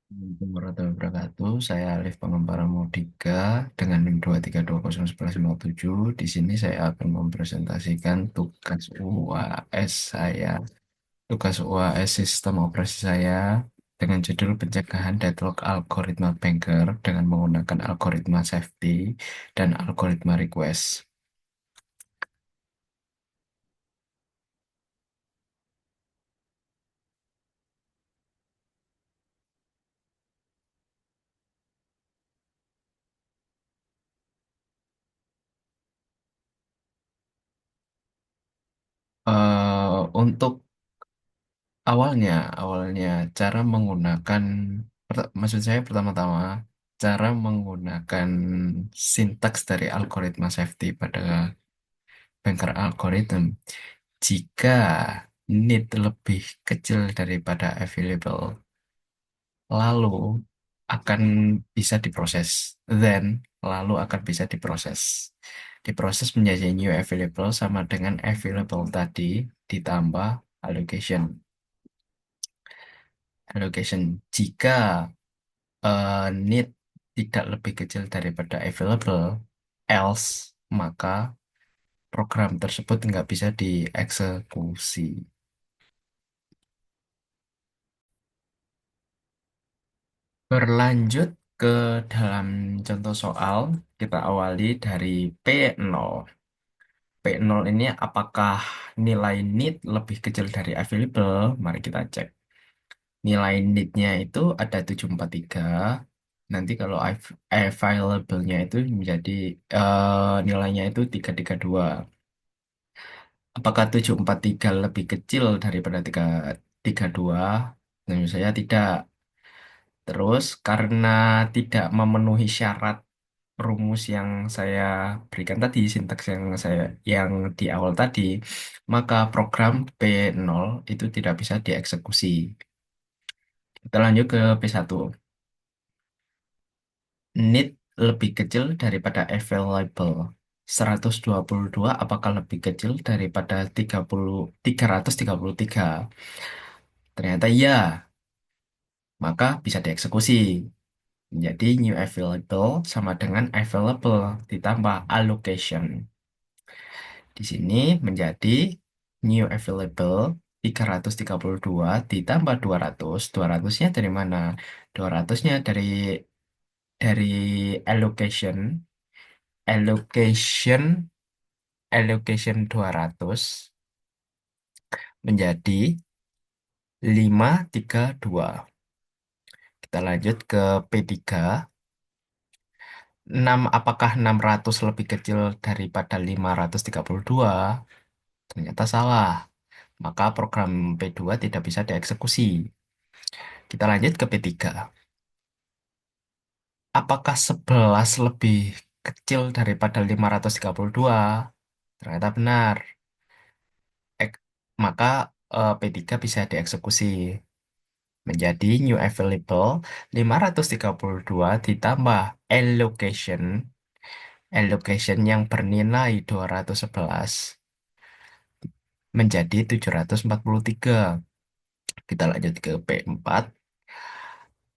Assalamualaikum warahmatullahi wabarakatuh. Saya Alif Pengembara Modika dengan NIM 232011157. Di sini saya akan mempresentasikan tugas UAS saya. Tugas UAS sistem operasi saya dengan judul pencegahan deadlock algoritma banker dengan menggunakan algoritma safety dan algoritma request. Untuk awalnya, awalnya cara menggunakan, maksud saya pertama-tama, cara menggunakan sintaks dari algoritma safety pada banker algorithm. Jika need lebih kecil daripada available, lalu akan bisa diproses. Then, lalu akan bisa diproses. Diproses menjadi new available sama dengan available tadi ditambah allocation. Allocation. Jika need tidak lebih kecil daripada available, else, maka program tersebut nggak bisa dieksekusi. Berlanjut ke dalam contoh soal, kita awali dari P0. P0 ini apakah nilai need lebih kecil dari available? Mari kita cek. Nilai need-nya itu ada 743. Nanti kalau available-nya itu menjadi nilainya itu 332. Apakah 743 lebih kecil daripada 332? Menurut saya tidak. Terus karena tidak memenuhi syarat rumus yang saya berikan tadi, sintaks yang di awal tadi, maka program P0 itu tidak bisa dieksekusi. Kita lanjut ke P1. Need lebih kecil daripada available. 122 apakah lebih kecil daripada 333? Ternyata ya, maka bisa dieksekusi. Jadi new available sama dengan available ditambah allocation. Di sini menjadi new available 332 ditambah 200. 200-nya dari mana? 200-nya dari allocation. Allocation allocation 200 menjadi 532. Kita lanjut ke P3. 6 apakah 600 lebih kecil daripada 532? Ternyata salah. Maka program P2 tidak bisa dieksekusi. Kita lanjut ke P3. Apakah 11 lebih kecil daripada 532? Ternyata benar. Ek- maka P3 bisa dieksekusi menjadi new available 532 ditambah allocation allocation yang bernilai 211 menjadi 743. Kita lanjut ke P4.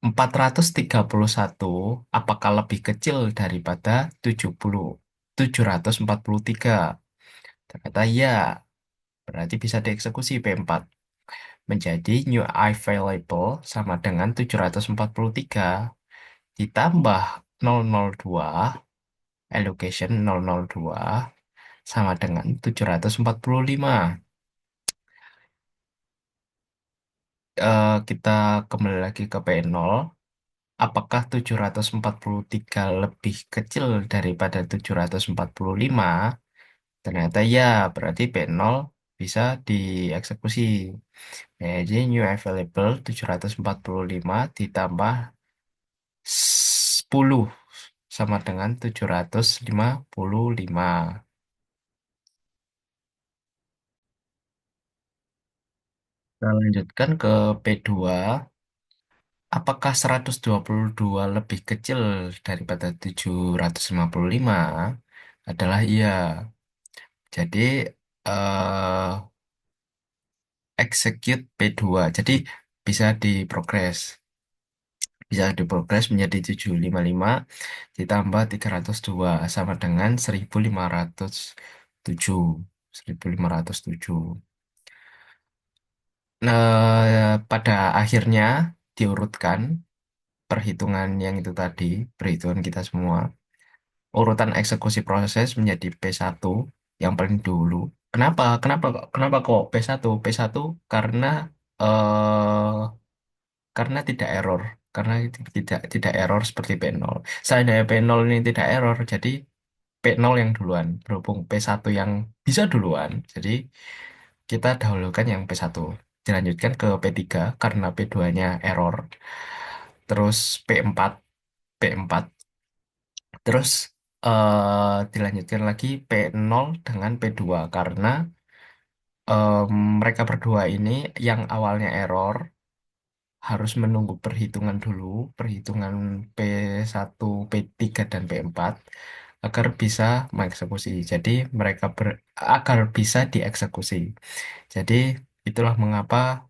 431 apakah lebih kecil daripada 743? Ternyata ya, berarti bisa dieksekusi P4 menjadi new available sama dengan 743 ditambah 002 allocation 002 sama dengan 745. Kita kembali lagi ke P0. Apakah 743 lebih kecil daripada 745? Ternyata ya, berarti P0 bisa dieksekusi. Jadi new available 745 ditambah 10 sama dengan 755. Kita lanjutkan ke P2. Apakah 122 lebih kecil daripada 755? Adalah iya. Jadi execute P2. Jadi bisa diprogres. bisa diprogres menjadi 755 ditambah 302 sama dengan 1507. 1507. Nah, pada akhirnya diurutkan perhitungan yang itu tadi, perhitungan kita semua. Urutan eksekusi proses menjadi P1 yang paling dulu. Kenapa? Kenapa kok P1? P1 karena karena tidak error. Karena tidak error seperti P0. Seandainya P0 ini tidak error, jadi P0 yang duluan. Berhubung P1 yang bisa duluan, jadi kita dahulukan yang P1. Dilanjutkan ke P3 karena P2-nya error. Terus P4, P4. Terus dilanjutkan lagi P0 dengan P2 karena mereka berdua ini yang awalnya error harus menunggu perhitungan dulu, perhitungan P1, P3, dan P4 agar bisa mengeksekusi. Jadi agar bisa dieksekusi. Jadi itulah mengapa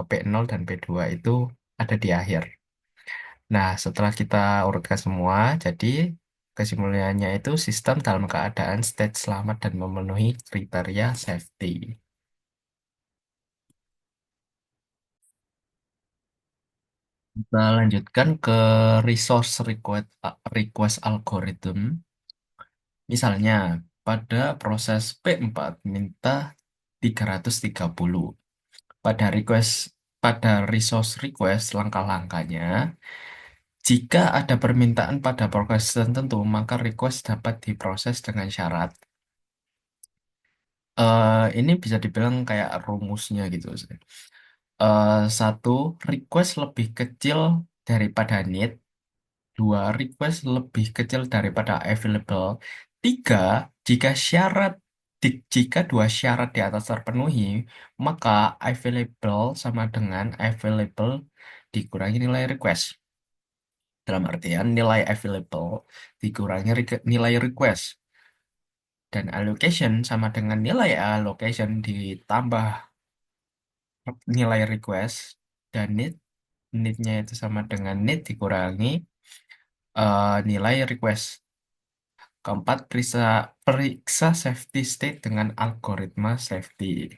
P0 dan P2 itu ada di akhir. Nah, setelah kita urutkan semua, jadi kesimpulannya itu sistem dalam keadaan state selamat dan memenuhi kriteria safety. Kita lanjutkan ke resource request algorithm. Misalnya, pada proses P4 minta 330. Pada request pada resource request langkah-langkahnya, jika ada permintaan pada proses tertentu, maka request dapat diproses dengan syarat. Ini bisa dibilang kayak rumusnya gitu sih. Satu, request lebih kecil daripada need. Dua, request lebih kecil daripada available. Tiga, jika jika dua syarat di atas terpenuhi, maka available sama dengan available dikurangi nilai request. Dalam artian nilai available dikurangi nilai request. Dan allocation sama dengan nilai allocation ditambah nilai request. Dan need-nya itu sama dengan need dikurangi nilai request. Keempat, periksa safety state dengan algoritma safety.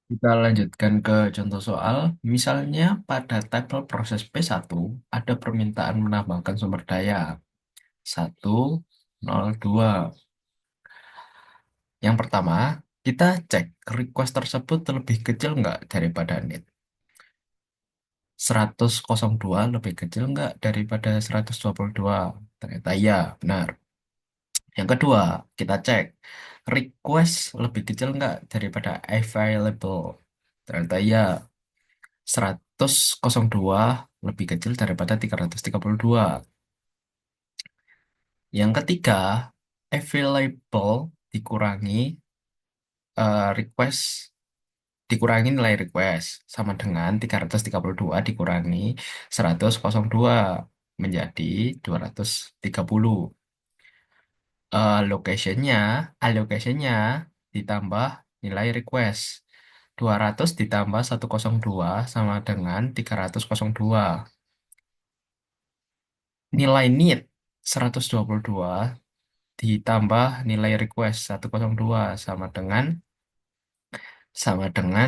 Kita lanjutkan ke contoh soal. Misalnya pada tabel proses P1 ada permintaan menambahkan sumber daya 102. Yang pertama, kita cek request tersebut lebih kecil nggak daripada need. 102 lebih kecil nggak daripada 122? Ternyata iya, benar. Yang kedua, kita cek request lebih kecil nggak daripada available. Ternyata ya, 102 lebih kecil daripada 332. Yang ketiga, available dikurangi request, dikurangi nilai request sama dengan 332 dikurangi 102 menjadi 230. Locationnya, allocationnya ditambah nilai request. 200 ditambah 102 sama dengan 302. Nilai need 122 ditambah nilai request 102 sama dengan 20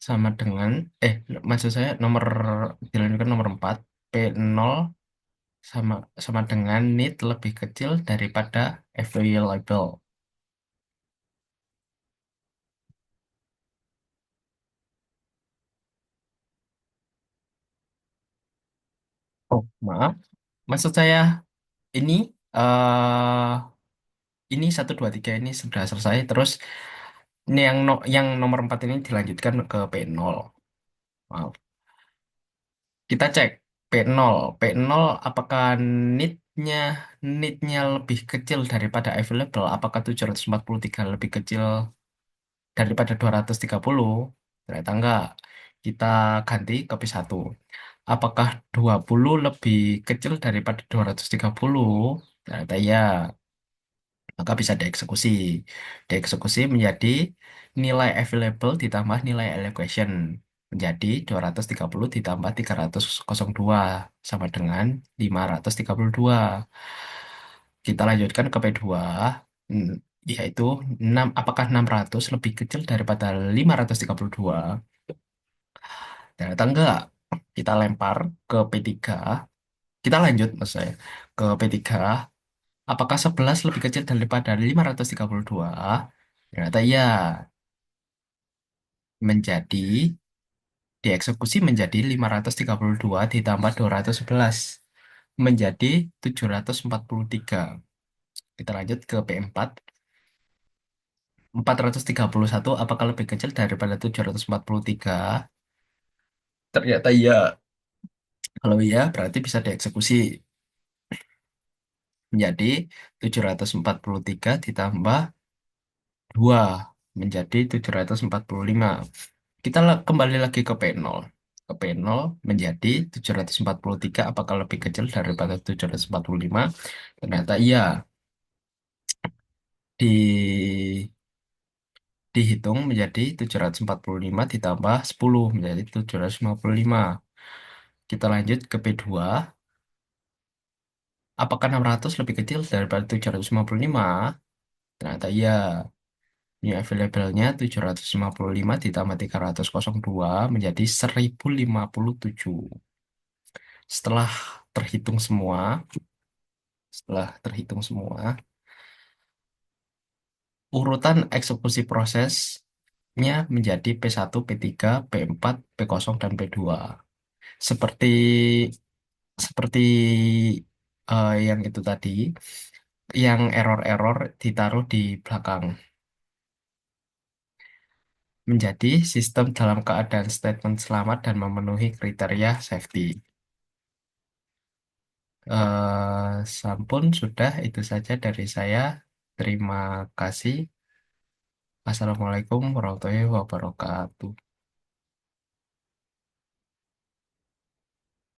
sama dengan maksud saya nomor dilanjutkan nomor 4 P0 sama sama dengan need lebih kecil daripada available. Oh, maaf. Maksud saya ini eh ini 1 2 3 ini sudah selesai. Terus ini yang nomor 4 ini dilanjutkan ke P0. Maaf. Kita cek P0. P0 apakah need-nya need-nya lebih kecil daripada available? Apakah 743 lebih kecil daripada 230? Ternyata enggak. Kita ganti ke P1. Apakah 20 lebih kecil daripada 230? Ternyata ya. maka bisa dieksekusi. Dieksekusi menjadi nilai available ditambah nilai allocation. Menjadi 230 ditambah 302 sama dengan 532. Kita lanjutkan ke P2, hmm, yaitu 6, apakah 600 lebih kecil daripada 532? Ternyata enggak. Kita lempar ke P3. Kita lanjut, maksud saya, ke P3. Apakah 11 lebih kecil daripada 532? Ternyata iya, menjadi dieksekusi menjadi 532 ditambah 211 menjadi 743. Kita lanjut ke P4. 431 apakah lebih kecil daripada 743? Ternyata iya. Kalau iya berarti bisa dieksekusi menjadi 743 ditambah 2 menjadi 745. Kita kembali lagi ke P0. Ke P0 menjadi 743 apakah lebih kecil daripada 745? Ternyata iya. Dihitung menjadi 745 ditambah 10 menjadi 755. Kita lanjut ke P2. Apakah 600 lebih kecil daripada 755? Ternyata iya. New available-nya 755 ditambah 302 menjadi 1057. Setelah terhitung semua, setelah terhitung semua, urutan eksekusi prosesnya menjadi P1, P3, P4, P0, dan P2. Seperti seperti yang itu tadi, yang error-error ditaruh di belakang. Menjadi sistem dalam keadaan statement selamat dan memenuhi kriteria safety. Sampun sudah itu saja dari saya. Terima kasih. Assalamualaikum warahmatullahi wabarakatuh.